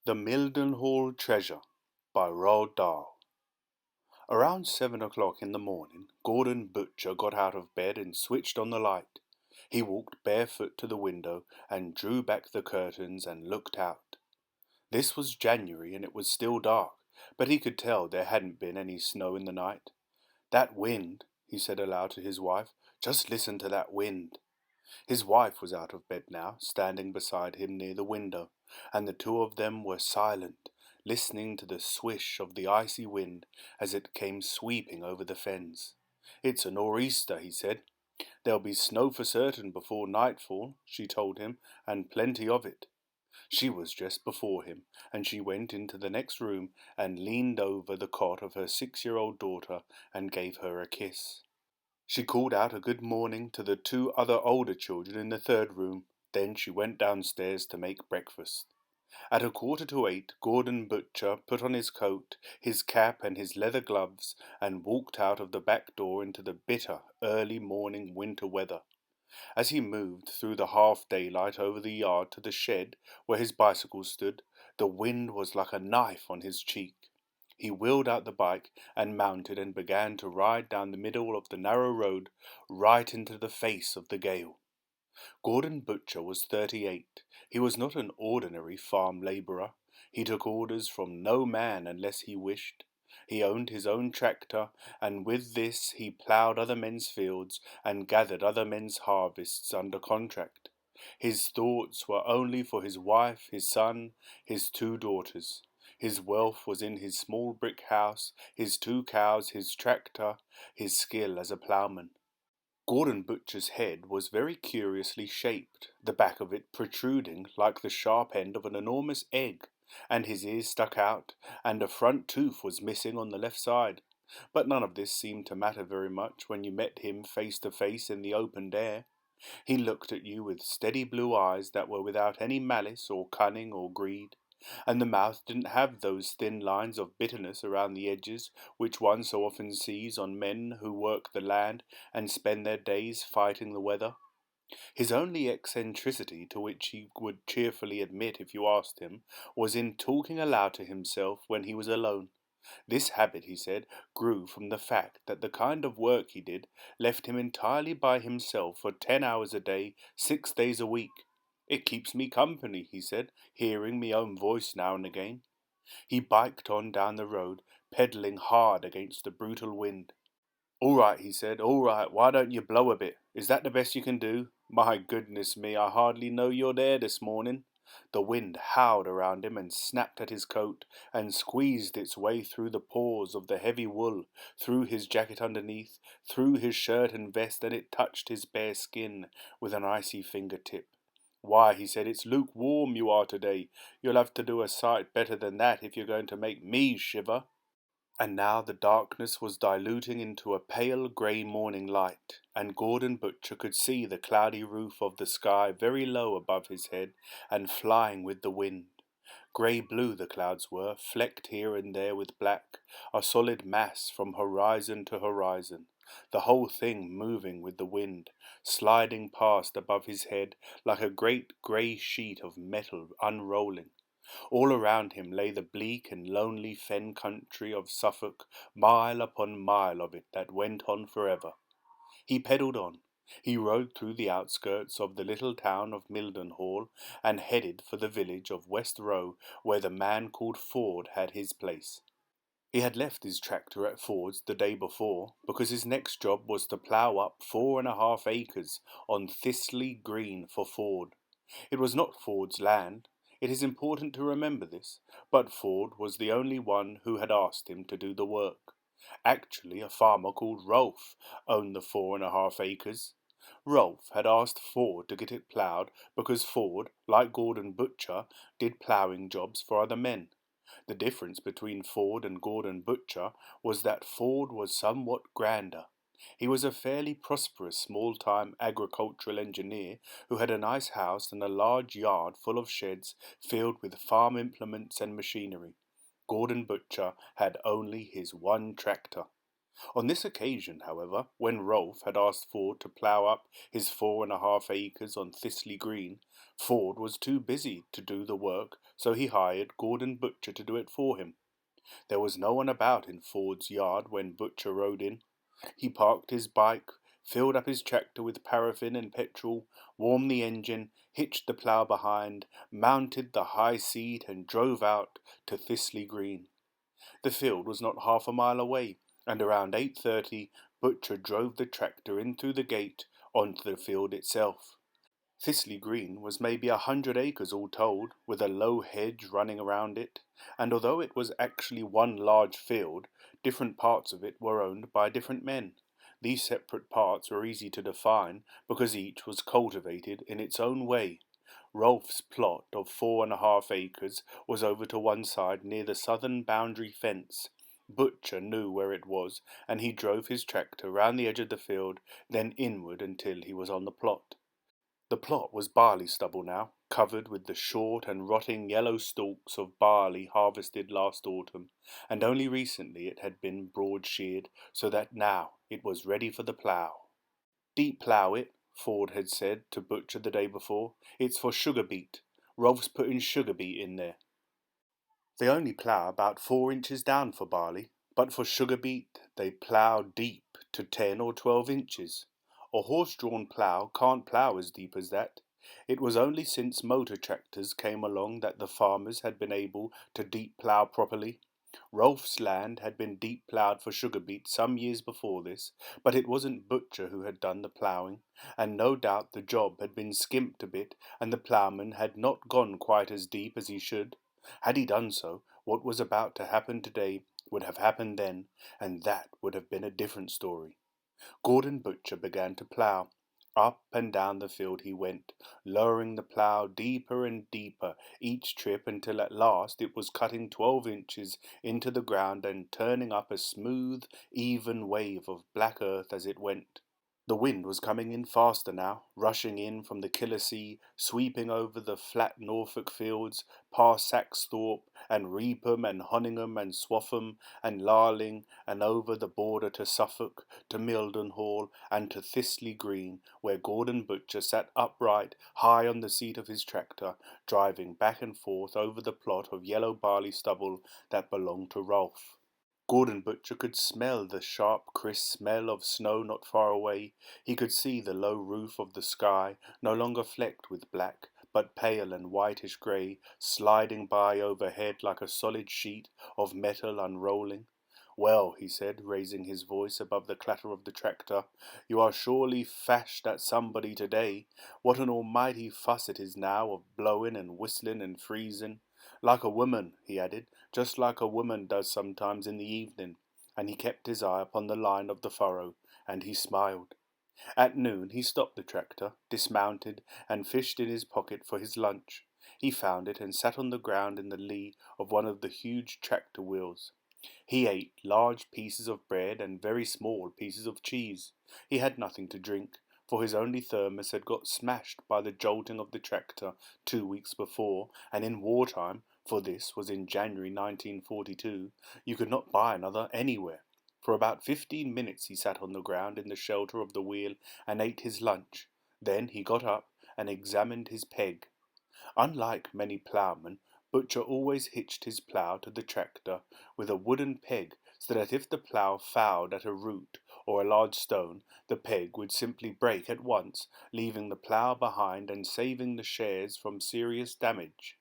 The Mildenhall Treasure by Roald Dahl. Around 7 o'clock in the morning, Gordon Butcher got out of bed and switched on the light. He walked barefoot to the window and drew back the curtains and looked out. This was January and it was still dark, but he could tell there hadn't been any snow in the night. "That wind," he said aloud to his wife, "just listen to that wind." His wife was out of bed now, standing beside him near the window, and the two of them were silent, listening to the swish of the icy wind as it came sweeping over the fens. "It's a nor'easter," he said. "There'll be snow for certain before nightfall," she told him, "and plenty of it." She was just before him, and she went into the next room and leaned over the cot of her 6-year-old daughter and gave her a kiss. She called out a good morning to the two other older children in the third room. Then she went downstairs to make breakfast. At 7:15, Gordon Butcher put on his coat, his cap and his leather gloves and walked out of the back door into the bitter, early morning winter weather. As he moved through the half-daylight over the yard to the shed where his bicycle stood, the wind was like a knife on his cheek. He wheeled out the bike and mounted and began to ride down the middle of the narrow road, right into the face of the gale. Gordon Butcher was 38. He was not an ordinary farm labourer. He took orders from no man unless he wished. He owned his own tractor, and with this he ploughed other men's fields and gathered other men's harvests under contract. His thoughts were only for his wife, his son, his two daughters. His wealth was in his small brick house, his 2 cows, his tractor, his skill as a ploughman. Gordon Butcher's head was very curiously shaped, the back of it protruding like the sharp end of an enormous egg, and his ears stuck out, and a front tooth was missing on the left side. But none of this seemed to matter very much when you met him face to face in the open air. He looked at you with steady blue eyes that were without any malice or cunning or greed, and the mouth didn't have those thin lines of bitterness around the edges which one so often sees on men who work the land and spend their days fighting the weather. His only eccentricity, to which he would cheerfully admit if you asked him, was in talking aloud to himself when he was alone. This habit, he said, grew from the fact that the kind of work he did left him entirely by himself for 10 hours a day, 6 days a week. "It keeps me company," he said, hearing me own voice now and again. He biked on down the road, pedalling hard against the brutal wind. "All right," he said, "all right, why don't you blow a bit? Is that the best you can do? My goodness me, I hardly know you're there this morning." The wind howled around him and snapped at his coat, and squeezed its way through the pores of the heavy wool, through his jacket underneath, through his shirt and vest, and it touched his bare skin with an icy fingertip. "Why," he said, "it's lukewarm you are today. You'll have to do a sight better than that if you're going to make me shiver." And now the darkness was diluting into a pale grey morning light, and Gordon Butcher could see the cloudy roof of the sky very low above his head and flying with the wind. Grey-blue the clouds were, flecked here and there with black, a solid mass from horizon to horizon, the whole thing moving with the wind, sliding past above his head like a great grey sheet of metal unrolling. All around him lay the bleak and lonely fen country of Suffolk, mile upon mile of it that went on forever. He pedalled on. He rode through the outskirts of the little town of Mildenhall and headed for the village of West Row, where the man called Ford had his place. He had left his tractor at Ford's the day before, because his next job was to plough up 4½ acres on Thistley Green for Ford. It was not Ford's land. It is important to remember this, but Ford was the only one who had asked him to do the work. Actually, a farmer called Rolfe owned the 4½ acres. Rolfe had asked Ford to get it ploughed because Ford, like Gordon Butcher, did ploughing jobs for other men. The difference between Ford and Gordon Butcher was that Ford was somewhat grander. He was a fairly prosperous small-time agricultural engineer who had a nice house and a large yard full of sheds filled with farm implements and machinery. Gordon Butcher had only his one tractor. On this occasion, however, when Rolfe had asked Ford to plough up his 4½ acres on Thistley Green, Ford was too busy to do the work, so he hired Gordon Butcher to do it for him. There was no one about in Ford's yard when Butcher rode in. He parked his bike, filled up his tractor with paraffin and petrol, warmed the engine, hitched the plough behind, mounted the high seat and drove out to Thistley Green. The field was not half a mile away, and around 8:30 Butcher drove the tractor in through the gate onto the field itself. Thistley Green was maybe 100 acres all told, with a low hedge running around it, and although it was actually one large field, different parts of it were owned by different men. These separate parts were easy to define because each was cultivated in its own way. Rolf's plot of 4.5 acres was over to one side near the southern boundary fence. Butcher knew where it was, and he drove his tractor round the edge of the field, then inward until he was on the plot. The plot was barley stubble now, covered with the short and rotting yellow stalks of barley harvested last autumn, and only recently it had been broad-sheared, so that now it was ready for the plough. "Deep plough it," Ford had said to Butcher the day before. "It's for sugar beet. Rolf's putting sugar beet in there." They only plough about 4 inches down for barley, but for sugar beet they plough deep to 10 or 12 inches. A horse-drawn plough can't plough as deep as that. It was only since motor tractors came along that the farmers had been able to deep plough properly. Rolf's land had been deep ploughed for sugar beet some years before this, but it wasn't Butcher who had done the ploughing, and no doubt the job had been skimped a bit and the ploughman had not gone quite as deep as he should. Had he done so, what was about to happen today would have happened then, and that would have been a different story. Gordon Butcher began to plough. Up and down the field he went, lowering the plough deeper and deeper each trip until at last it was cutting 12 inches into the ground and turning up a smooth, even wave of black earth as it went. The wind was coming in faster now, rushing in from the Killer Sea, sweeping over the flat Norfolk fields, past Saxthorpe and Reepham and Honingham and Swaffham and Larling, and over the border to Suffolk, to Mildenhall, and to Thistley Green, where Gordon Butcher sat upright, high on the seat of his tractor, driving back and forth over the plot of yellow barley stubble that belonged to Rolf. Gordon Butcher could smell the sharp, crisp smell of snow not far away. He could see the low roof of the sky, no longer flecked with black, but pale and whitish grey, sliding by overhead like a solid sheet of metal unrolling. "Well," he said, raising his voice above the clatter of the tractor, "you are surely fashed at somebody today. What an almighty fuss it is now of blowing and whistling and freezing. Like a woman," he added, "just like a woman does sometimes in the evening," and he kept his eye upon the line of the furrow, and he smiled. At noon he stopped the tractor, dismounted, and fished in his pocket for his lunch. He found it and sat on the ground in the lee of one of the huge tractor wheels. He ate large pieces of bread and very small pieces of cheese. He had nothing to drink, for his only thermos had got smashed by the jolting of the tractor 2 weeks before, and in wartime, for this was in January 1942, you could not buy another anywhere. For about 15 minutes he sat on the ground in the shelter of the wheel and ate his lunch. Then he got up and examined his peg. Unlike many ploughmen, Butcher always hitched his plough to the tractor with a wooden peg, so that if the plough fouled at a root or a large stone, the peg would simply break at once, leaving the plough behind and saving the shares from serious damage.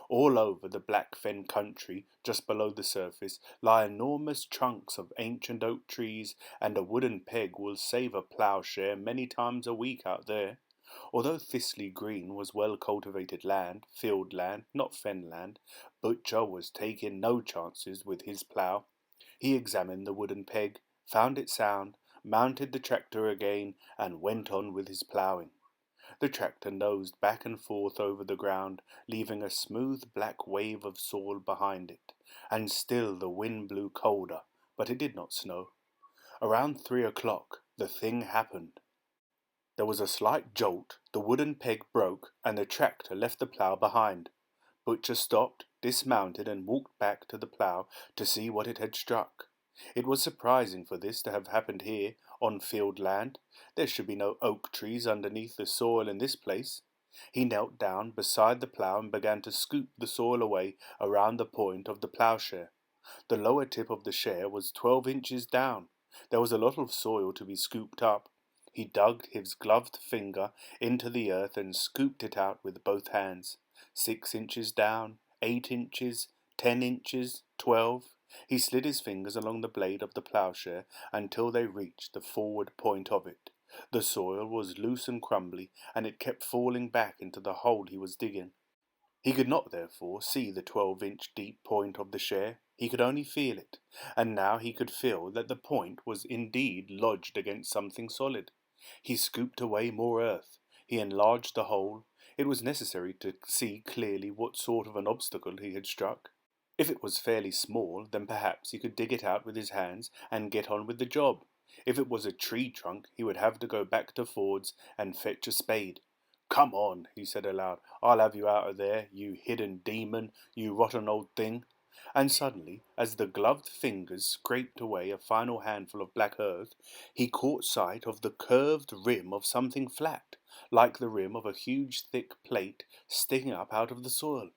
All over the Black Fen country, just below the surface, lie enormous trunks of ancient oak trees, and a wooden peg will save a ploughshare many times a week out there. Although Thistley Green was well-cultivated land, field land, not fen land, Butcher was taking no chances with his plough. He examined the wooden peg, found it sound, mounted the tractor again, and went on with his ploughing. The tractor nosed back and forth over the ground, leaving a smooth black wave of soil behind it, and still the wind blew colder, but it did not snow. Around 3 o'clock the thing happened. There was a slight jolt, the wooden peg broke, and the tractor left the plough behind. Butcher stopped, dismounted, and walked back to the plough to see what it had struck. It was surprising for this to have happened here, on field land. There should be no oak trees underneath the soil in this place. He knelt down beside the plough and began to scoop the soil away around the point of the ploughshare. The lower tip of the share was 12 inches down. There was a lot of soil to be scooped up. He dug his gloved finger into the earth and scooped it out with both hands. 6 inches down, 8 inches, 10 inches, 12. He slid his fingers along the blade of the ploughshare until they reached the forward point of it. The soil was loose and crumbly, and it kept falling back into the hole he was digging. He could not, therefore, see the 12-inch deep point of the share. He could only feel it, and now he could feel that the point was indeed lodged against something solid. He scooped away more earth. He enlarged the hole. It was necessary to see clearly what sort of an obstacle he had struck. If it was fairly small, then perhaps he could dig it out with his hands and get on with the job. If it was a tree trunk, he would have to go back to Ford's and fetch a spade. "Come on," he said aloud. "I'll have you out of there, you hidden demon, you rotten old thing." And suddenly, as the gloved fingers scraped away a final handful of black earth, he caught sight of the curved rim of something flat, like the rim of a huge thick plate sticking up out of the soil.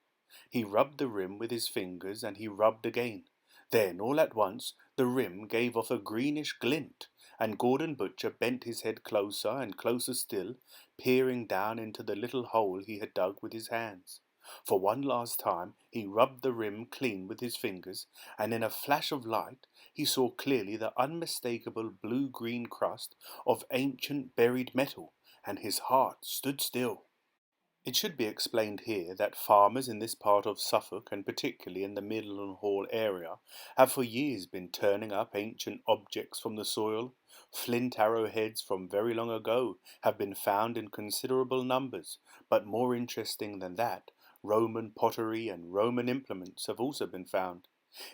He rubbed the rim with his fingers, and he rubbed again. Then, all at once, the rim gave off a greenish glint, and Gordon Butcher bent his head closer and closer still, peering down into the little hole he had dug with his hands. For one last time he rubbed the rim clean with his fingers, and in a flash of light he saw clearly the unmistakable blue-green crust of ancient buried metal, and his heart stood still. It should be explained here that farmers in this part of Suffolk, and particularly in the Mildenhall area, have for years been turning up ancient objects from the soil. Flint arrowheads from very long ago have been found in considerable numbers, but more interesting than that, Roman pottery and Roman implements have also been found.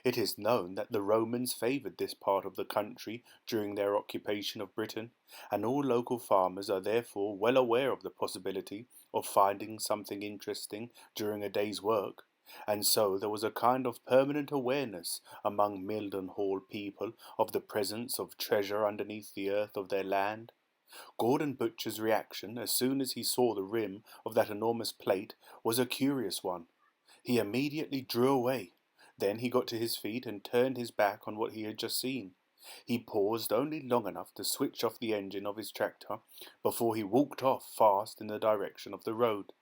It is known that the Romans favoured this part of the country during their occupation of Britain, and all local farmers are therefore well aware of the possibility of finding something interesting during a day's work, and so there was a kind of permanent awareness among Mildenhall people of the presence of treasure underneath the earth of their land. Gordon Butcher's reaction as soon as he saw the rim of that enormous plate was a curious one. He immediately drew away. Then he got to his feet and turned his back on what he had just seen. He paused only long enough to switch off the engine of his tractor before he walked off fast in the direction of the road.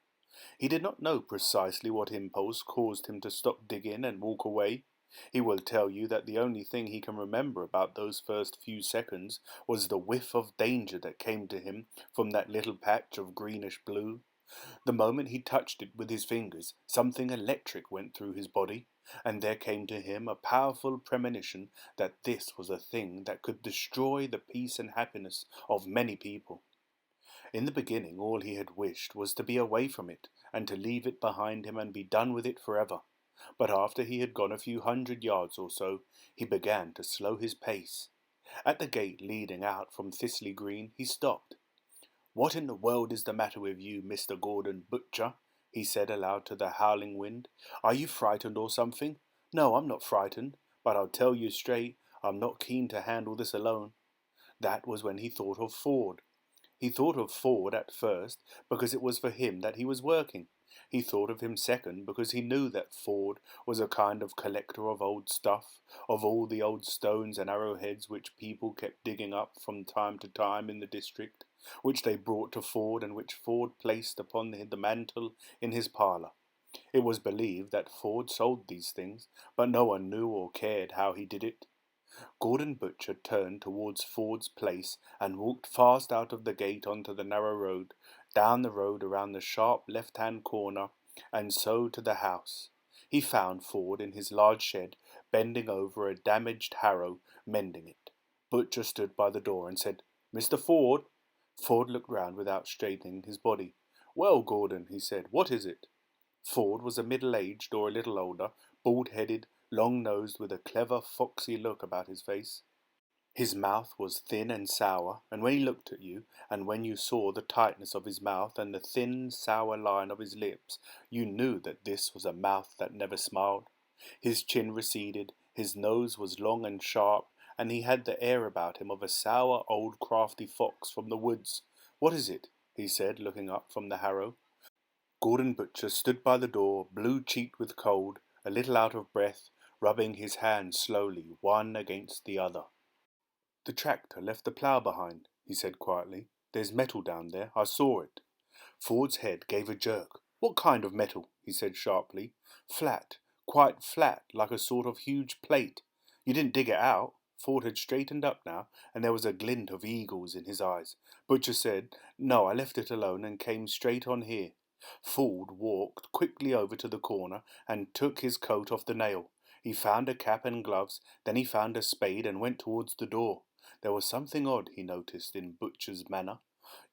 He did not know precisely what impulse caused him to stop digging and walk away. He will tell you that the only thing he can remember about those first few seconds was the whiff of danger that came to him from that little patch of greenish blue. The moment he touched it with his fingers, something electric went through his body, and there came to him a powerful premonition that this was a thing that could destroy the peace and happiness of many people. In the beginning, all he had wished was to be away from it, and to leave it behind him and be done with it forever. But after he had gone a few hundred yards or so, he began to slow his pace. At the gate leading out from Thistley Green, he stopped. "What in the world is the matter with you, Mr. Gordon Butcher?" he said aloud to the howling wind. "Are you frightened or something?" "No, I'm not frightened, but I'll tell you straight, I'm not keen to handle this alone." That was when he thought of Ford. He thought of Ford at first because it was for him that he was working. He thought of him second because he knew that Ford was a kind of collector of old stuff, of all the old stones and arrowheads which people kept digging up from time to time in the district, which they brought to Ford and which Ford placed upon the mantel in his parlour. It was believed that Ford sold these things, but no one knew or cared how he did it. Gordon Butcher turned towards Ford's place and walked fast out of the gate onto the narrow road, down the road around the sharp left-hand corner, and so to the house. He found Ford in his large shed, bending over a damaged harrow, mending it. Butcher stood by the door and said, "Mr. Ford?" Ford looked round without straightening his body. "Well, Gordon," he said, "what is it?" Ford was a middle-aged or a little older, bald-headed, long-nosed, with a clever, foxy look about his face. His mouth was thin and sour, and when he looked at you, and when you saw the tightness of his mouth and the thin, sour line of his lips, you knew that this was a mouth that never smiled. His chin receded, his nose was long and sharp, and he had the air about him of a sour, old, crafty fox from the woods. "What is it?" he said, looking up from the harrow. Gordon Butcher stood by the door, blue-cheeked with cold, a little out of breath, rubbing his hands slowly, one against the other. "The tractor left the plough behind," he said quietly. "There's metal down there. I saw it." Ford's head gave a jerk. "What kind of metal?" he said sharply. "Flat, quite flat, like a sort of huge plate. You didn't dig it out?" Ford had straightened up now, and there was a glint of eagles in his eyes. Butcher said, "No, I left it alone and came straight on here." Ford walked quickly over to the corner and took his coat off the nail. He found a cap and gloves, then he found a spade and went towards the door. There was something odd, he noticed, in Butcher's manner.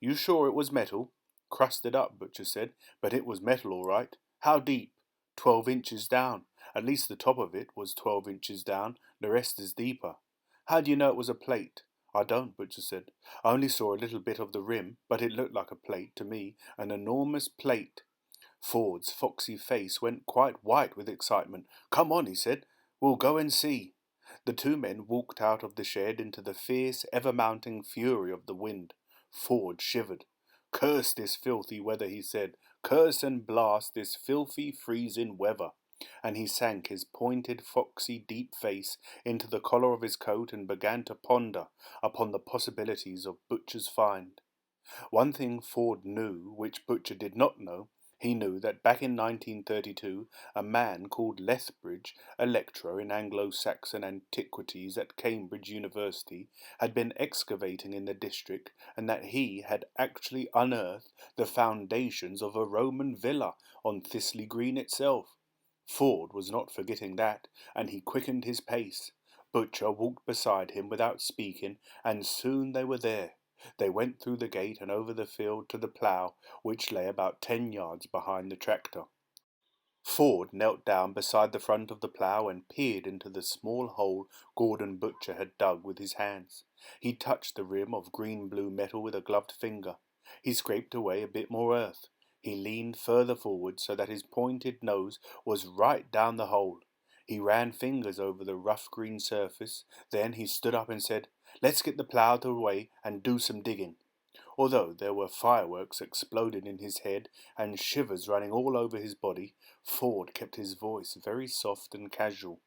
"You sure it was metal?" "Crusted up," Butcher said, "but it was metal all right." "How deep?" 12 inches down. At least the top of it was 12 inches down, the rest is deeper." "How do you know it was a plate?" "I don't," Butcher said. "I only saw a little bit of the rim, but it looked like a plate to me, an enormous plate." Ford's foxy face went quite white with excitement. "Come on," he said. "We'll go and see." The two men walked out of the shed into the fierce, ever-mounting fury of the wind. Ford shivered. "Curse this filthy weather," he said. "Curse and blast this filthy, freezing weather." And he sank his pointed, foxy, deep face into the collar of his coat and began to ponder upon the possibilities of Butcher's find. One thing Ford knew, which Butcher did not know. He knew that back in 1932, a man called Lethbridge, a lecturer in Anglo-Saxon antiquities at Cambridge University, had been excavating in the district, and that he had actually unearthed the foundations of a Roman villa on Thistley Green itself. Ford was not forgetting that, and he quickened his pace. Butcher walked beside him without speaking, and soon they were there. They went through the gate and over the field to the plough, which lay about 10 yards behind the tractor. Ford knelt down beside the front of the plough and peered into the small hole Gordon Butcher had dug with his hands. He touched the rim of green-blue metal with a gloved finger. He scraped away a bit more earth. He leaned further forward so that his pointed nose was right down the hole. He ran fingers over the rough green surface. Then he stood up and said, "Let's get the plough away and do some digging." Although there were fireworks exploding in his head and shivers running all over his body, Ford kept his voice very soft and casual.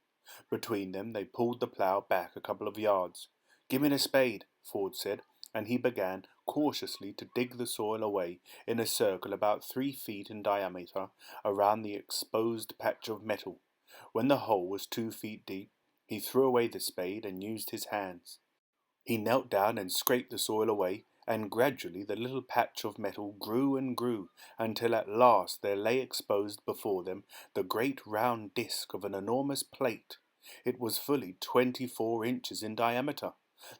Between them they pulled the plough back a couple of yards. "Give me the spade," Ford said, and he began cautiously to dig the soil away in a circle about 3 feet in diameter around the exposed patch of metal. When the hole was 2 feet deep, he threw away the spade and used his hands. He knelt down and scraped the soil away, and gradually the little patch of metal grew and grew, until at last there lay exposed before them the great round disc of an enormous plate. It was fully 24 inches in diameter.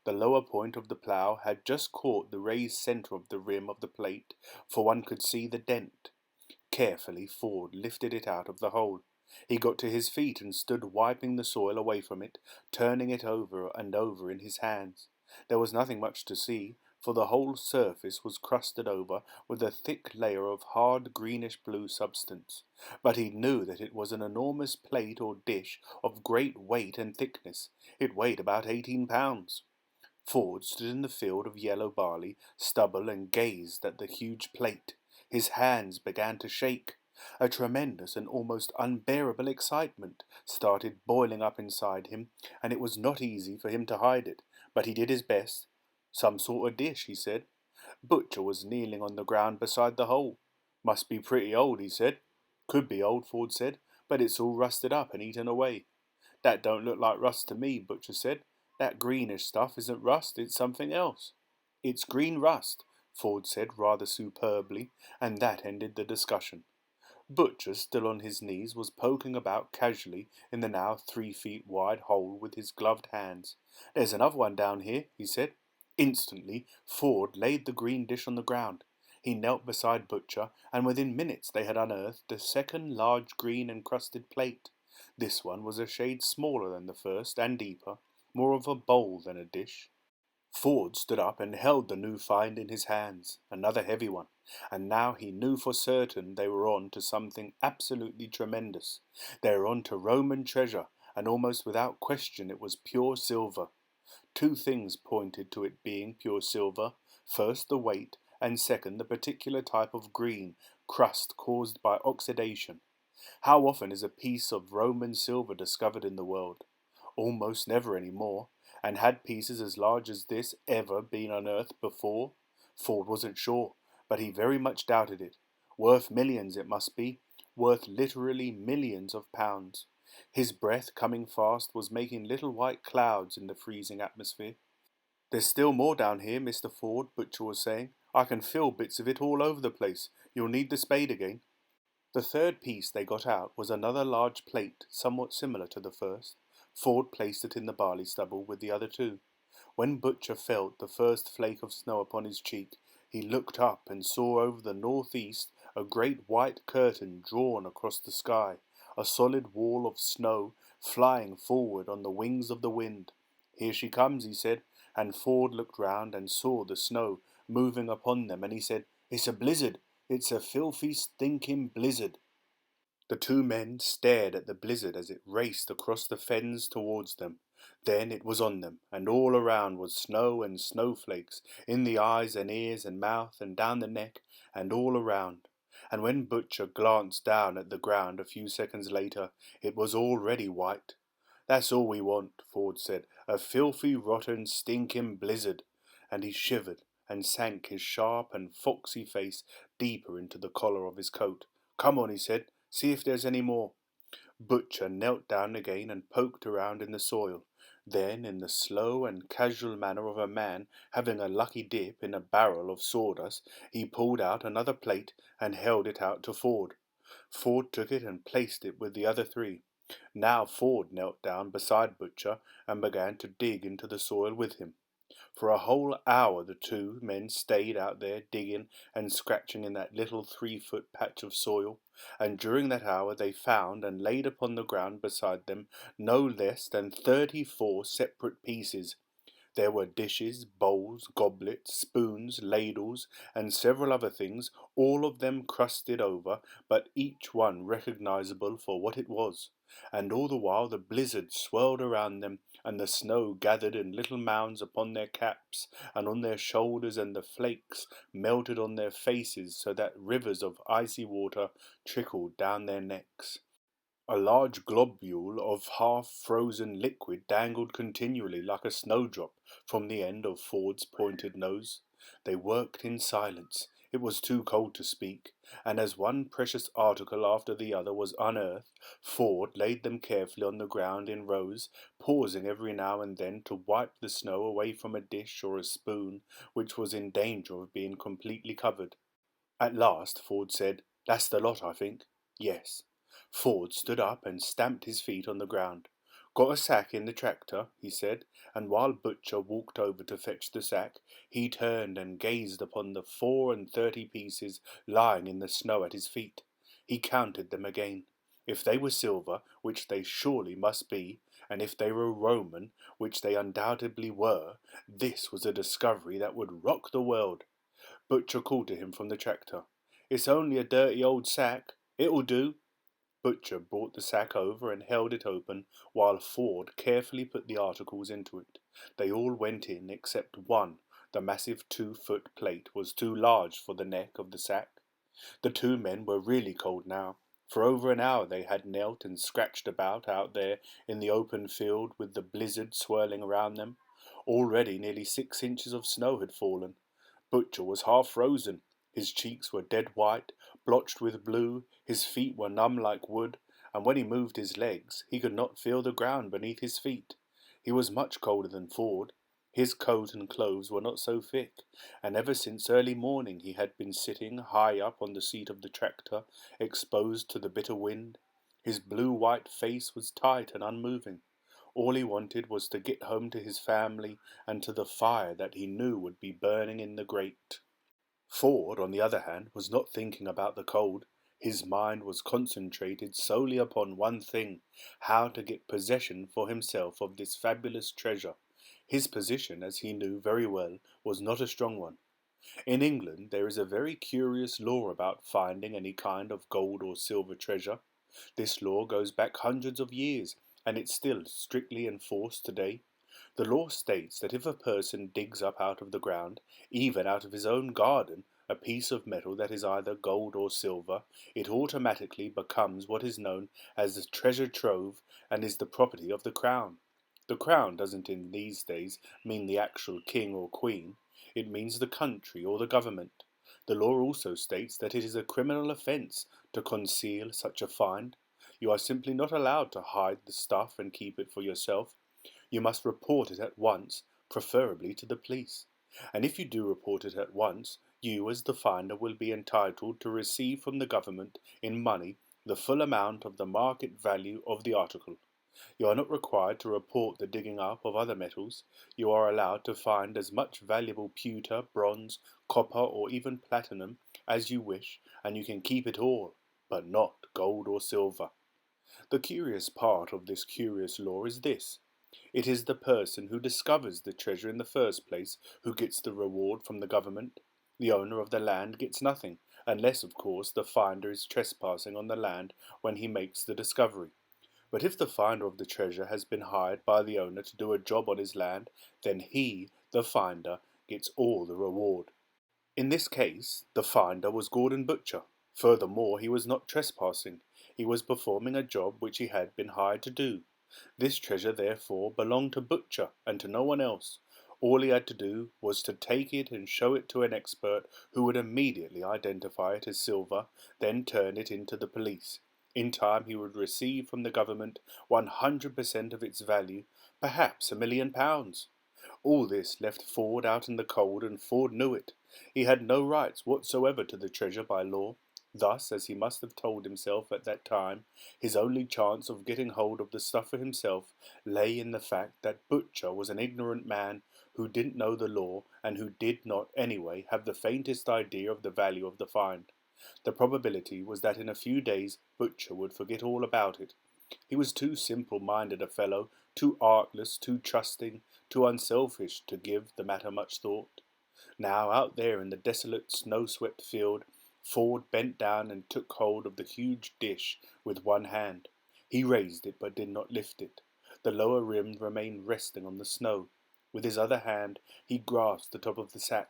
The lower point of the plough had just caught the raised centre of the rim of the plate, for one could see the dent. Carefully Ford lifted it out of the hole. He got to his feet and stood wiping the soil away from it, turning it over and over in his hands. There was nothing much to see, for the whole surface was crusted over with a thick layer of hard greenish-blue substance. But he knew that it was an enormous plate or dish of great weight and thickness. It weighed about 18 pounds. Ford stood in the field of yellow barley stubble and gazed at the huge plate. His hands began to shake. A tremendous and almost unbearable excitement started boiling up inside him, and it was not easy for him to hide it, but he did his best. "Some sort of dish," he said. Butcher was kneeling on the ground beside the hole. "Must be pretty old," he said. "Could be old," Ford said, "but it's all rusted up and eaten away." "That don't look like rust to me," Butcher said. "That greenish stuff isn't rust, it's something else." "It's green rust," Ford said rather superbly, and that ended the discussion. Butcher, still on his knees, was poking about casually in the now 3 feet wide hole with his gloved hands. "There's another one down here," he said. Instantly, Ford laid the green dish on the ground. He knelt beside Butcher, and within minutes they had unearthed a second large green encrusted plate. This one was a shade smaller than the first and deeper, more of a bowl than a dish. Ford stood up and held the new find in his hands, another heavy one, and now he knew for certain they were on to something absolutely tremendous. They were on to Roman treasure, and almost without question it was pure silver. Two things pointed to it being pure silver: first, the weight, and second, the particular type of green, crust caused by oxidation. How often is a piece of Roman silver discovered in the world? Almost never any more. And had pieces as large as this ever been unearthed before? Ford wasn't sure, but he very much doubted it. Worth millions it must be, worth literally millions of pounds. His breath, coming fast, was making little white clouds in the freezing atmosphere. "There's still more down here, Mr. Ford," Butcher was saying. "I can feel bits of it all over the place. You'll need the spade again." The third piece they got out was another large plate, somewhat similar to the first. Ford placed it in the barley stubble with the other two. When Butcher felt the first flake of snow upon his cheek, he looked up and saw over the northeast a great white curtain drawn across the sky, a solid wall of snow flying forward on the wings of the wind. "Here she comes," he said, and Ford looked round and saw the snow moving upon them, and he said, "It's a blizzard. It's a filthy, stinking blizzard." The two men stared at the blizzard as it raced across the fens towards them. Then it was on them, and all around was snow and snowflakes, in the eyes and ears and mouth and down the neck, and all around. And when Butcher glanced down at the ground a few seconds later, it was already white. "That's all we want," Ford said, "a filthy, rotten, stinking blizzard." And he shivered and sank his sharp and foxy face deeper into the collar of his coat. "Come on," he said, "see if there's any more." Butcher knelt down again and poked around in the soil. Then, in the slow and casual manner of a man having a lucky dip in a barrel of sawdust, he pulled out another plate and held it out to Ford. Ford took it and placed it with the other three. Now Ford knelt down beside Butcher and began to dig into the soil with him. For a whole hour the two men stayed out there digging and scratching in that little 3-foot patch of soil, and during that hour they found and laid upon the ground beside them no less than 34 separate pieces. There were dishes, bowls, goblets, spoons, ladles, and several other things, all of them crusted over, but each one recognizable for what it was. And all the while the blizzard swirled around them, and the snow gathered in little mounds upon their caps and on their shoulders, and the flakes melted on their faces so that rivers of icy water trickled down their necks. A large globule of half-frozen liquid dangled continually like a snowdrop from the end of Ford's pointed nose. They worked in silence. It was too cold to speak, and as one precious article after the other was unearthed, Ford laid them carefully on the ground in rows, pausing every now and then to wipe the snow away from a dish or a spoon which was in danger of being completely covered. At last Ford said, "That's the lot, I think." "Yes." Ford stood up and stamped his feet on the ground. "Got a sack in the tractor?" he said, and while Butcher walked over to fetch the sack, he turned and gazed upon the 34 pieces lying in the snow at his feet. He counted them again. If they were silver, which they surely must be, and if they were Roman, which they undoubtedly were, this was a discovery that would rock the world. Butcher called to him from the tractor. "It's only a dirty old sack. It'll do." Butcher brought the sack over and held it open, while Ford carefully put the articles into it. They all went in except one. The massive 2-foot plate was too large for the neck of the sack. The two men were really cold now. For over an hour they had knelt and scratched about out there in the open field with the blizzard swirling around them. Already nearly 6 inches of snow had fallen. Butcher was half frozen. His cheeks were dead white, blotched with blue, his feet were numb like wood, and when he moved his legs, he could not feel the ground beneath his feet. He was much colder than Ford. His coat and clothes were not so thick, and ever since early morning he had been sitting high up on the seat of the tractor, exposed to the bitter wind. His blue-white face was tight and unmoving. All he wanted was to get home to his family and to the fire that he knew would be burning in the grate. Ford, on the other hand, was not thinking about the cold. His mind was concentrated solely upon one thing: how to get possession for himself of this fabulous treasure. His position, as he knew very well, was not a strong one. In England there is a very curious law about finding any kind of gold or silver treasure. This law goes back hundreds of years, and it's still strictly enforced today. The law states that if a person digs up out of the ground, even out of his own garden, a piece of metal that is either gold or silver, it automatically becomes what is known as the treasure trove and is the property of the crown. The crown doesn't in these days mean the actual king or queen, it means the country or the government. The law also states that it is a criminal offence to conceal such a find. You are simply not allowed to hide the stuff and keep it for yourself. You must report it at once, preferably to the police. And if you do report it at once, you as the finder will be entitled to receive from the government in money the full amount of the market value of the article. You are not required to report the digging up of other metals. You are allowed to find as much valuable pewter, bronze, copper, or even platinum as you wish, and you can keep it all, but not gold or silver. The curious part of this curious law is this. It is the person who discovers the treasure in the first place who gets the reward from the government. The owner of the land gets nothing, unless, of course, the finder is trespassing on the land when he makes the discovery. But if the finder of the treasure has been hired by the owner to do a job on his land, then he, the finder, gets all the reward. In this case, the finder was Gordon Butcher. Furthermore, he was not trespassing. He was performing a job which he had been hired to do. This treasure, therefore, belonged to Butcher and to no one else. All he had to do was to take it and show it to an expert who would immediately identify it as silver, then turn it into the police. In time he would receive from the government 100% of its value, perhaps £1,000,000. All this left Ford out in the cold, and Ford knew it. He had no rights whatsoever to the treasure by law. Thus, as he must have told himself at that time, his only chance of getting hold of the stuff for himself lay in the fact that Butcher was an ignorant man who didn't know the law and who did not anyway have the faintest idea of the value of the find. The probability was that in a few days Butcher would forget all about it. He was too simple-minded a fellow, too artless, too trusting, too unselfish to give the matter much thought. Now, out there in the desolate, snow-swept field, Ford bent down and took hold of the huge dish with one hand. He raised it but did not lift it. The lower rim remained resting on the snow. With his other hand he grasped the top of the sack.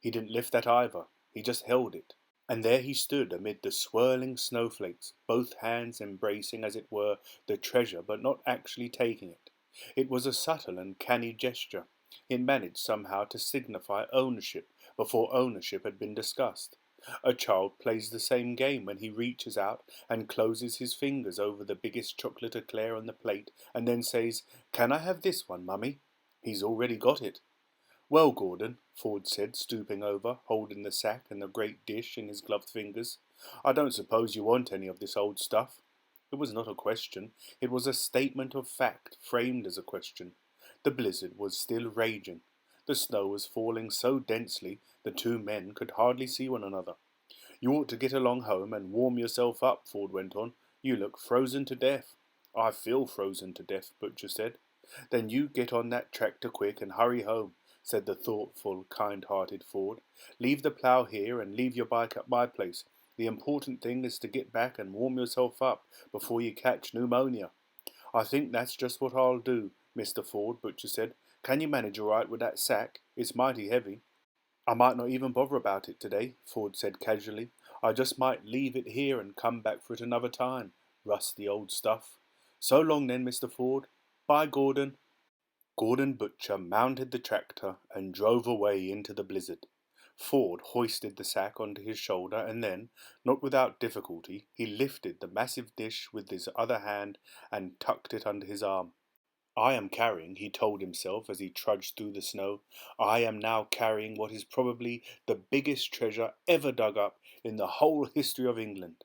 He didn't lift that either. He just held it. And there he stood amid the swirling snowflakes, both hands embracing, as it were, the treasure but not actually taking it. It was a subtle and canny gesture. It managed somehow to signify ownership before ownership had been discussed. A child plays the same game when he reaches out and closes his fingers over the biggest chocolate eclair on the plate and then says, "Can I have this one, Mummy?" He's already got it. "Well, Gordon," Ford said, stooping over, holding the sack and the great dish in his gloved fingers, "I don't suppose you want any of this old stuff?" It was not a question. It was a statement of fact, framed as a question. The blizzard was still raging. The snow was falling so densely the two men could hardly see one another. "You ought to get along home and warm yourself up," Ford went on. "You look frozen to death." "I feel frozen to death," Butcher said. "Then you get on that tractor quick and hurry home," said the thoughtful, kind-hearted Ford. "Leave the plough here and leave your bike at my place. The important thing is to get back and warm yourself up before you catch pneumonia." "I think that's just what I'll do, Mr. Ford," Butcher said. "Can you manage all right with that sack? It's mighty heavy." "I might not even bother about it today," Ford said casually. "I just might leave it here and come back for it another time. Rusty old stuff. So long then, Mr. Ford. Bye, Gordon." Gordon Butcher mounted the tractor and drove away into the blizzard. Ford hoisted the sack onto his shoulder and then, not without difficulty, he lifted the massive dish with his other hand and tucked it under his arm. "I am carrying," he told himself as he trudged through the snow, "I am now carrying what is probably the biggest treasure ever dug up in the whole history of England."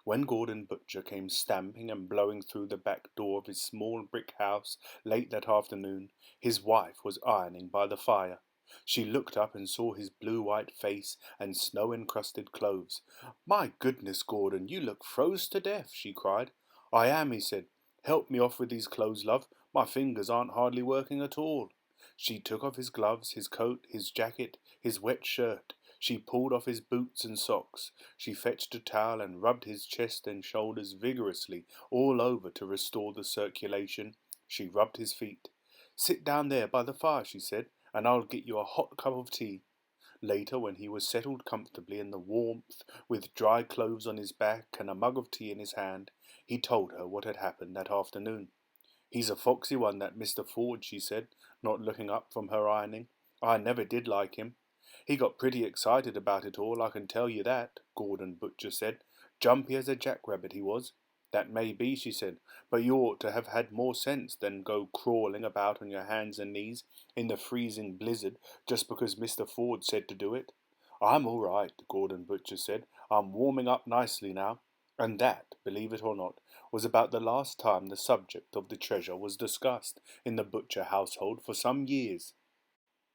When Gordon Butcher came stamping and blowing through the back door of his small brick house late that afternoon, his wife was ironing by the fire. She looked up and saw his blue-white face and snow-encrusted clothes. "My goodness, Gordon, you look froze to death," she cried. "I am," he said. "Help me off with these clothes, love. My fingers aren't hardly working at all." She took off his gloves, his coat, his jacket, his wet shirt. She pulled off his boots and socks. She fetched a towel and rubbed his chest and shoulders vigorously all over to restore the circulation. She rubbed his feet. "Sit down there by the fire," she said, "and I'll get you a hot cup of tea." Later, when he was settled comfortably in the warmth, with dry clothes on his back and a mug of tea in his hand, he told her what had happened that afternoon. "He's a foxy one, that Mr. Ford," she said, not looking up from her ironing. "I never did like him." "He got pretty excited about it all, I can tell you that," Gordon Butcher said. "Jumpy as a jackrabbit he was." "That may be," she said, "but you ought to have had more sense than go crawling about on your hands and knees in the freezing blizzard just because Mr. Ford said to do it." "I'm all right," Gordon Butcher said. "I'm warming up nicely now." And that, believe it or not, was about the last time the subject of the treasure was discussed in the Butcher household for some years.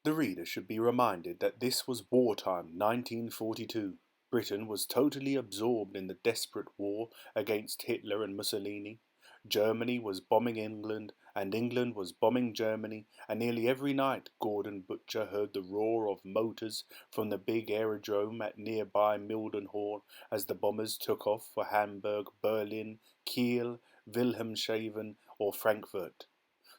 The reader should be reminded that this was wartime 1942. Britain was totally absorbed in the desperate war against Hitler and Mussolini. Germany was bombing England, and England was bombing Germany, and nearly every night Gordon Butcher heard the roar of motors from the big aerodrome at nearby Mildenhall as the bombers took off for Hamburg, Berlin, Kiel, Wilhelmshaven, or Frankfurt.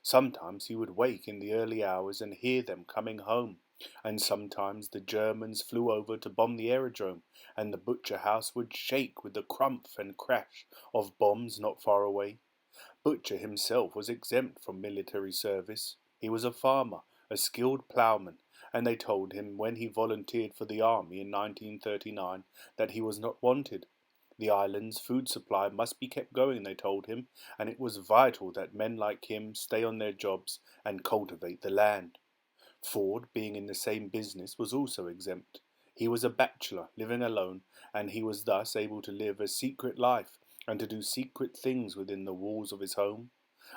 Sometimes he would wake in the early hours and hear them coming home, and sometimes the Germans flew over to bomb the aerodrome, and the Butcher house would shake with the crump and crash of bombs not far away. Butcher himself was exempt from military service. He was a farmer, a skilled ploughman, and they told him when he volunteered for the army in 1939 that he was not wanted. The island's food supply must be kept going, they told him, and it was vital that men like him stay on their jobs and cultivate the land. Ford, being in the same business, was also exempt. He was a bachelor, living alone, and he was thus able to live a secret life and to do secret things within the walls of his home.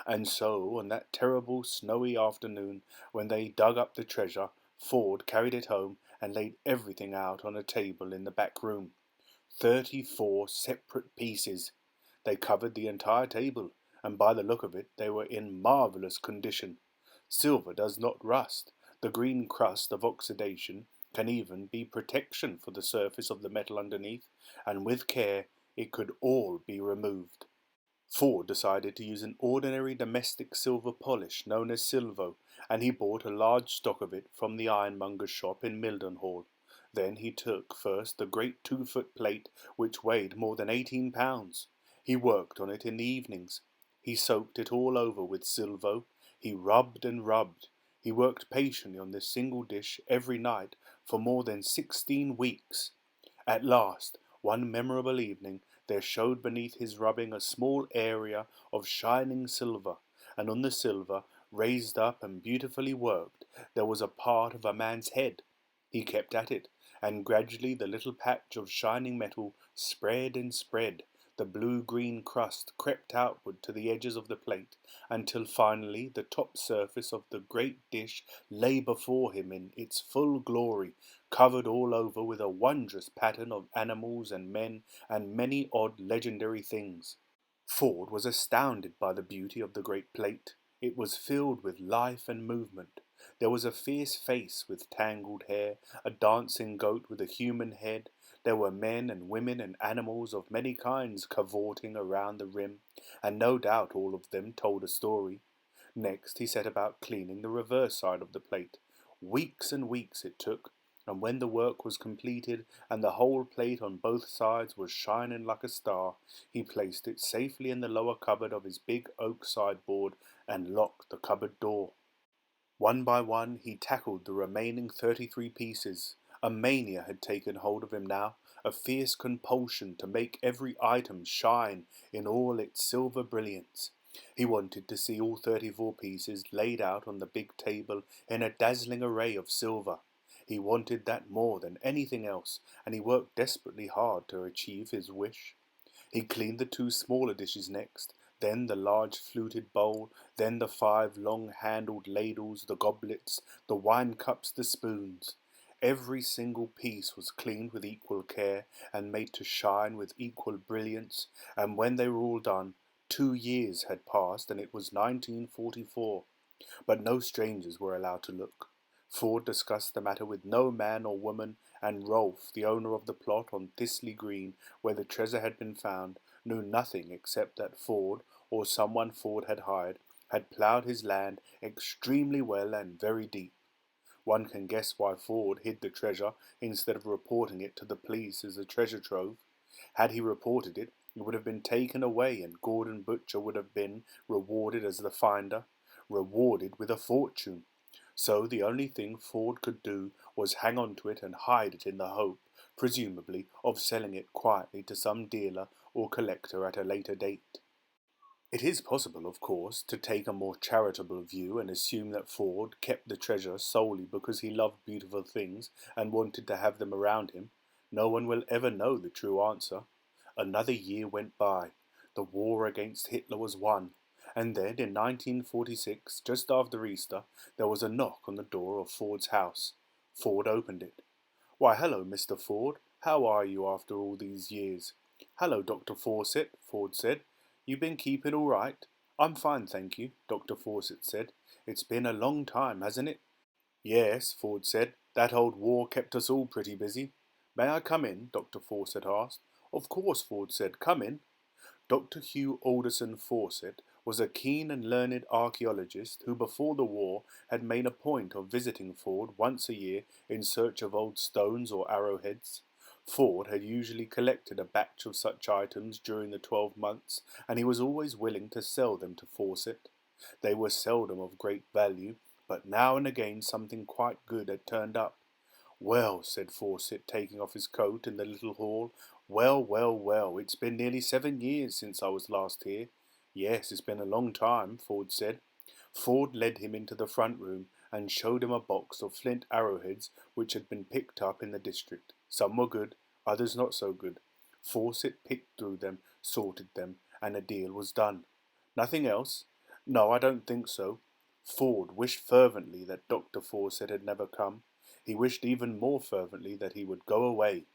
And so, on that terrible snowy afternoon, when they dug up the treasure, Ford carried it home and laid everything out on a table in the back room. 34 separate pieces. They covered the entire table, and by the look of it, they were in marvellous condition. Silver does not rust. The green crust of oxidation can even be protection for the surface of the metal underneath, and with care it could all be removed. Ford decided to use an ordinary domestic silver polish known as Silvo, and he bought a large stock of it from the ironmonger's shop in Mildenhall. Then he took first the great 2-foot plate, which weighed more than 18 pounds. He worked on it in the evenings. He soaked it all over with Silvo. He rubbed and rubbed. He worked patiently on this single dish every night for more than 16 weeks. At last, one memorable evening, there showed beneath his rubbing a small area of shining silver, and on the silver, raised up and beautifully worked, there was a part of a man's head. He kept at it, and gradually the little patch of shining metal spread and spread. The blue-green crust crept outward to the edges of the plate, until finally the top surface of the great dish lay before him in its full glory, covered all over with a wondrous pattern of animals and men and many odd legendary things. Ford was astounded by the beauty of the great plate. It was filled with life and movement. There was a fierce face with tangled hair, a dancing goat with a human head. There were men and women and animals of many kinds cavorting around the rim, and no doubt all of them told a story. Next he set about cleaning the reverse side of the plate. Weeks and weeks it took, and when the work was completed and the whole plate on both sides was shining like a star, he placed it safely in the lower cupboard of his big oak sideboard and locked the cupboard door. One by one he tackled the remaining 33 pieces. A mania had taken hold of him now, a fierce compulsion to make every item shine in all its silver brilliance. He wanted to see all 34 pieces laid out on the big table in a dazzling array of silver. He wanted that more than anything else, and he worked desperately hard to achieve his wish. He cleaned the 2 smaller dishes next, then the large fluted bowl, then the 5 long-handled ladles, the goblets, the wine cups, the spoons. Every single piece was cleaned with equal care and made to shine with equal brilliance, and when they were all done, 2 years had passed and it was 1944. But no strangers were allowed to look. Ford discussed the matter with no man or woman, and Rolfe, the owner of the plot on Thistley Green, where the treasure had been found, knew nothing except that Ford, or someone Ford had hired, had ploughed his land extremely well and very deep. One can guess why Ford hid the treasure instead of reporting it to the police as a treasure trove. Had he reported it, it would have been taken away and Gordon Butcher would have been rewarded as the finder, rewarded with a fortune. So the only thing Ford could do was hang on to it and hide it in the hope, presumably, of selling it quietly to some dealer or collector at a later date. It is possible, of course, to take a more charitable view and assume that Ford kept the treasure solely because he loved beautiful things and wanted to have them around him. No one will ever know the true answer. Another year went by. The war against Hitler was won. And then, in 1946, just after Easter, there was a knock on the door of Ford's house. Ford opened it. "Why, hello, Mr. Ford. How are you after all these years?" "Hello, Dr. Fawcett," Ford said. "You been keeping all right?" "I'm fine, thank you," Dr. Fawcett said. "It's been a long time, hasn't it?" "Yes," Ford said. "That old war kept us all pretty busy." "May I come in?" Dr. Fawcett asked. "Of course," Ford said. "Come in." Dr. Hugh Alderson Fawcett was a keen and learned archaeologist who before the war had made a point of visiting Ford once a year in search of old stones or arrowheads. Ford had usually collected a batch of such items during the 12 months, and he was always willing to sell them to Fawcett. They were seldom of great value, but now and again something quite good had turned up. "Well," said Fawcett, taking off his coat in the little hall. "Well, well, well, it's been nearly 7 years since I was last here." "Yes, it's been a long time," Ford said. Ford led him into the front room and showed him a box of flint arrowheads which had been picked up in the district. Some were good, others not so good. Fawcett picked through them, sorted them, and a deal was done. "Nothing else?" "No, I don't think so." Ford wished fervently that Dr. Fawcett had never come. He wished even more fervently that he would go away.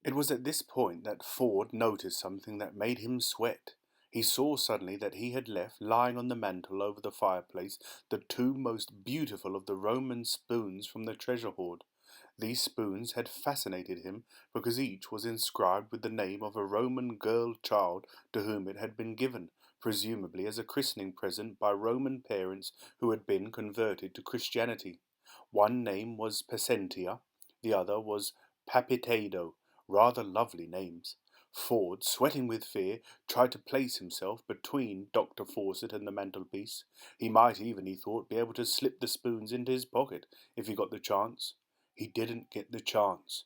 It was at this point that Ford noticed something that made him sweat. He saw suddenly that he had left lying on the mantel over the fireplace the two most beautiful of the Roman spoons from the treasure hoard. These spoons had fascinated him because each was inscribed with the name of a Roman girl child to whom it had been given, presumably as a christening present by Roman parents who had been converted to Christianity. One name was Pacentia, the other was Papitado, rather lovely names. Ford, sweating with fear, tried to place himself between Dr. Fawcett and the mantelpiece. He might even, he thought, be able to slip the spoons into his pocket if he got the chance. He didn't get the chance.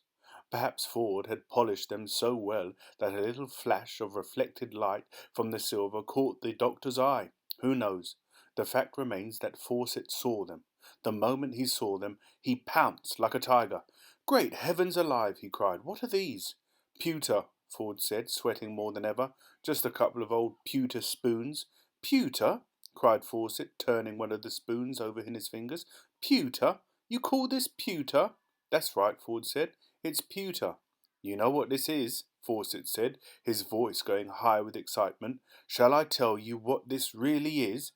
Perhaps Ford had polished them so well that a little flash of reflected light from the silver caught the doctor's eye. Who knows? The fact remains that Fawcett saw them. The moment he saw them, he pounced like a tiger. "Great heavens alive!" he cried. "What are these?" "Pewter," Ford said, sweating more than ever. "Just a couple of old pewter spoons." "Pewter?" cried Fawcett, turning one of the spoons over in his fingers. "Pewter? You call this pewter?" "That's right," Ford said. "It's pewter." "You know what this is?" Fawcett said, his voice going high with excitement. "Shall I tell you what this really is?"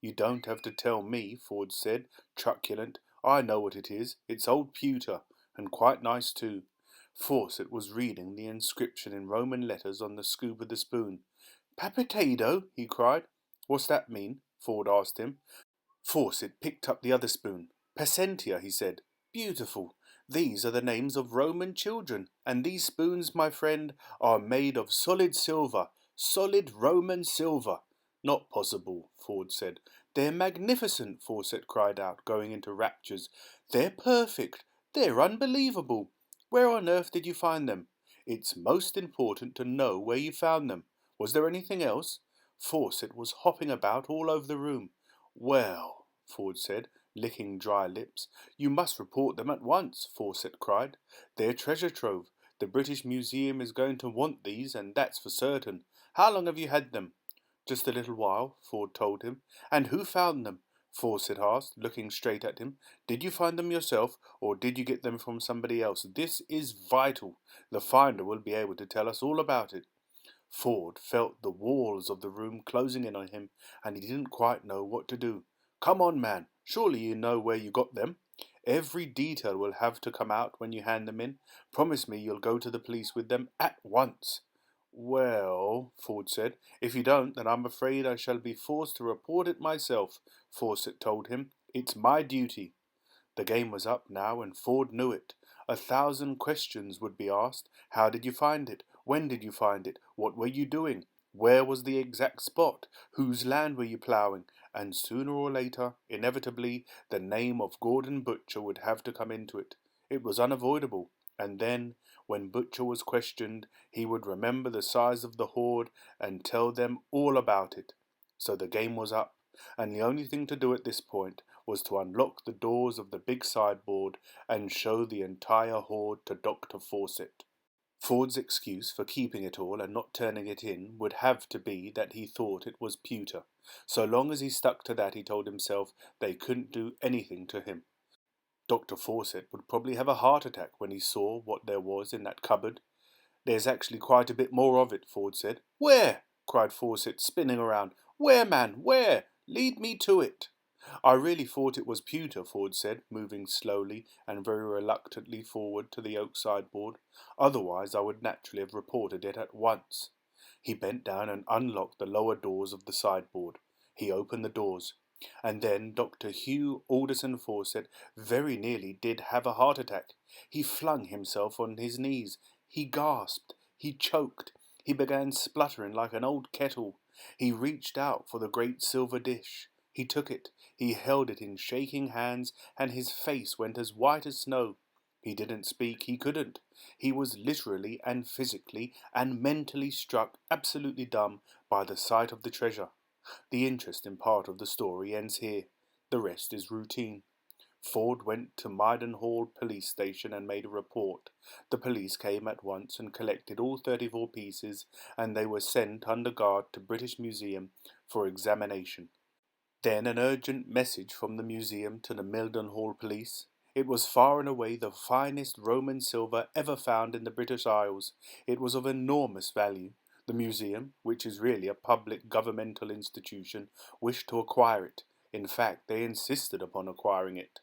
"You don't have to tell me," Ford said, truculent. "I know what it is. It's old pewter, and quite nice too." Fawcett was reading the inscription in Roman letters on the scoop of the spoon. "Papitado?" he cried. "What's that mean?" Ford asked him. Fawcett picked up the other spoon. "Pacentia," he said. "Beautiful. These are the names of Roman children, and these spoons, my friend, are made of solid silver, solid Roman silver." "Not possible," Ford said. "They're magnificent," Fawcett cried out, going into raptures. "They're perfect. They're unbelievable. Where on earth did you find them?" "It's most important to know where you found them. Was there anything else?" Fawcett was hopping about all over the room. "Well," Ford said, licking dry lips. "You must report them at once," Fawcett cried. "They're treasure trove. The British Museum is going to want these, and that's for certain. How long have you had them?" "Just a little while," Ford told him. "And who found them?" Fawcett asked, looking straight at him. "Did you find them yourself, or did you get them from somebody else? This is vital. The finder will be able to tell us all about it." Ford felt the walls of the room closing in on him, and he didn't quite know what to do. "Come on, man. Surely you know where you got them. Every detail will have to come out when you hand them in. Promise me you'll go to the police with them at once." "Well," Ford said, "if you don't, then I'm afraid I shall be forced to report it myself," Fawcett told him. "It's my duty." The game was up now, and Ford knew it. 1,000 questions would be asked. How did you find it? When did you find it? What were you doing? Where was the exact spot? Whose land were you ploughing? And sooner or later, inevitably, the name of Gordon Butcher would have to come into it. It was unavoidable. And then, when Butcher was questioned, he would remember the size of the hoard and tell them all about it. So the game was up, and the only thing to do at this point was to unlock the doors of the big sideboard and show the entire hoard to Dr. Fawcett. Ford's excuse for keeping it all and not turning it in would have to be that he thought it was pewter. So long as he stuck to that, he told himself, they couldn't do anything to him. Dr. Fawcett would probably have a heart attack when he saw what there was in that cupboard. There's actually quite a bit more of it, Ford said. Where? Cried Fawcett, spinning around. Where, man? Where? Lead me to it. I really thought it was pewter, Ford said, moving slowly and very reluctantly forward to the oak sideboard. Otherwise I would naturally have reported it at once. He bent down and unlocked the lower doors of the sideboard. He opened the doors. And then Dr. Hugh Alderson Fawcett very nearly did have a heart attack. He flung himself on his knees. He gasped. He choked. He began spluttering like an old kettle. He reached out for the great silver dish. He took it. He held it in shaking hands, and his face went as white as snow. He didn't speak. He couldn't. He was literally and physically and mentally struck absolutely dumb by the sight of the treasure. The interesting part of the story ends here. The rest is routine. Ford went to Mildenhall police station and made a report. The police came at once and collected all 34 pieces, and they were sent under guard to British Museum for examination. Then an urgent message from the museum to the Mildenhall police. It was far and away the finest Roman silver ever found in the British Isles. It was of enormous value. The museum, which is really a public governmental institution, wished to acquire it. In fact, they insisted upon acquiring it.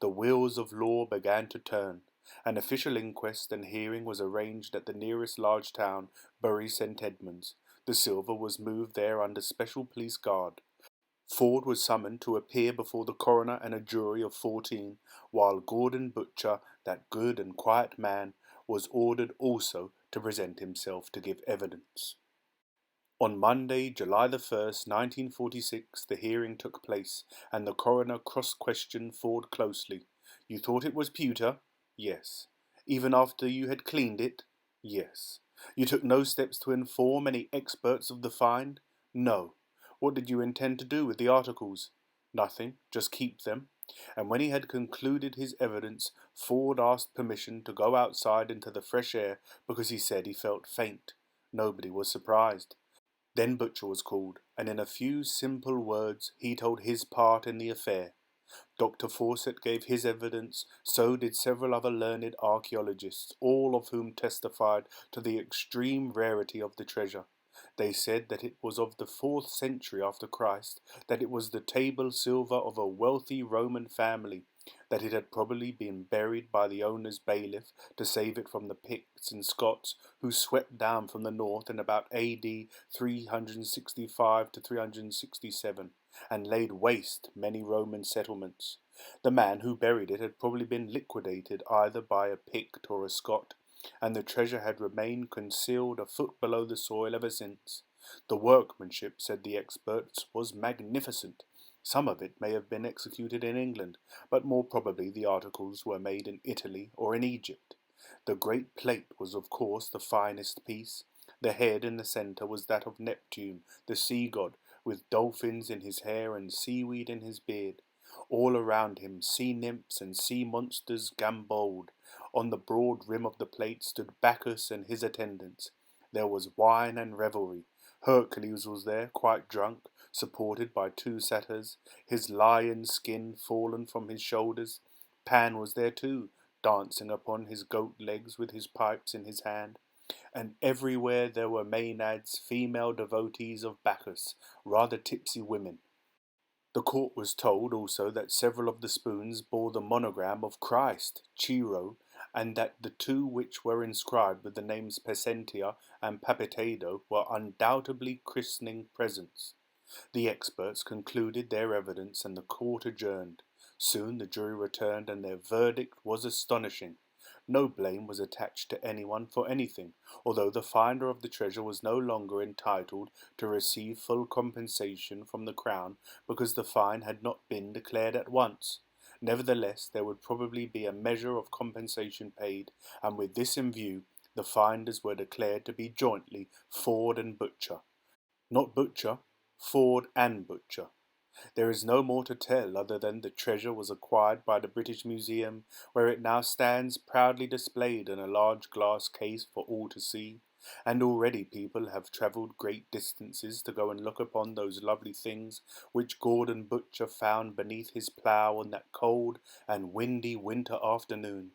The wheels of law began to turn. An official inquest and hearing was arranged at the nearest large town, Bury St. Edmunds. The silver was moved there under special police guard. Ford was summoned to appear before the coroner and a jury of 14, while Gordon Butcher, that good and quiet man, was ordered also to present himself to give evidence. On Monday, July the 1st, 1946, the hearing took place, and the coroner cross-questioned Ford closely. You thought it was pewter? Yes. Even after you had cleaned it? Yes. You took no steps to inform any experts of the find? No. What did you intend to do with the articles? Nothing, just keep them. And when he had concluded his evidence, Ford asked permission to go outside into the fresh air because he said he felt faint. Nobody was surprised. Then Butcher was called, and in a few simple words he told his part in the affair. Dr. Fawcett gave his evidence, so did several other learned archaeologists, all of whom testified to the extreme rarity of the treasure. They said that it was of the 4th century after Christ, that it was the table silver of a wealthy Roman family, that it had probably been buried by the owner's bailiff to save it from the Picts and Scots who swept down from the north in about AD 365 to 367 and laid waste many Roman settlements. The man who buried it had probably been liquidated either by a Pict or a Scot, and the treasure had remained concealed a foot below the soil ever since. The workmanship, said the experts, was magnificent. Some of it may have been executed in England, but more probably the articles were made in Italy or in Egypt. The great plate was of course the finest piece. The head in the centre was that of Neptune, the sea god, with dolphins in his hair and seaweed in his beard. All around him sea nymphs and sea monsters gambolled. On the broad rim of the plate stood Bacchus and his attendants. There was wine and revelry. Hercules was there, quite drunk, supported by 2 satyrs, his lion's skin fallen from his shoulders. Pan was there too, dancing upon his goat legs with his pipes in his hand. And everywhere there were maenads, female devotees of Bacchus, rather tipsy women. The court was told also that several of the spoons bore the monogram of Christ, Chiro, and that the 2 which were inscribed with the names Pesentia and Papitedo were undoubtedly christening presents. The experts concluded their evidence and the court adjourned. Soon the jury returned, and their verdict was astonishing. No blame was attached to anyone for anything, although the finder of the treasure was no longer entitled to receive full compensation from the Crown because the fine had not been declared at once. Nevertheless, there would probably be a measure of compensation paid, and with this in view, the finders were declared to be jointly Ford and Butcher. Not Butcher, Ford and Butcher. There is no more to tell other than the treasure was acquired by the British Museum, where it now stands proudly displayed in a large glass case for all to see, and already people have travelled great distances to go and look upon those lovely things which Gordon Butcher found beneath his plough on that cold and windy winter afternoon.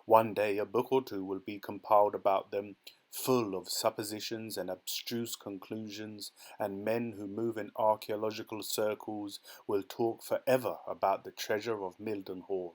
One day a book or two will be compiled about them, full of suppositions and abstruse conclusions, and men who move in archaeological circles will talk forever about the treasure of Mildenhall.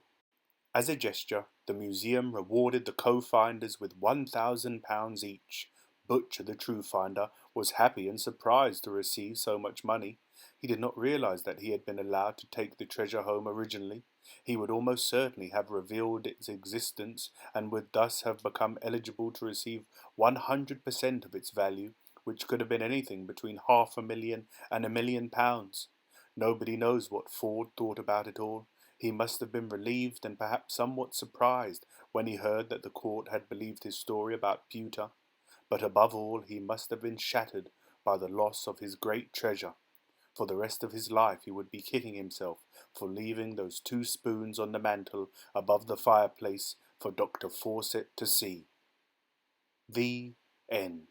As a gesture, the museum rewarded the co-finders with £1,000 each. Butcher, the true finder, was happy and surprised to receive so much money. He did not realize that he had been allowed to take the treasure home originally. He would almost certainly have revealed its existence, and would thus have become eligible to receive 100% of its value, which could have been anything between £500,000 and £1,000,000. Nobody knows what Ford thought about it all. He must have been relieved and perhaps somewhat surprised when he heard that the court had believed his story about pewter, but above all he must have been shattered by the loss of his great treasure. For the rest of his life he would be kicking himself for leaving those 2 spoons on the mantel above the fireplace for Dr. Fawcett to see. The end.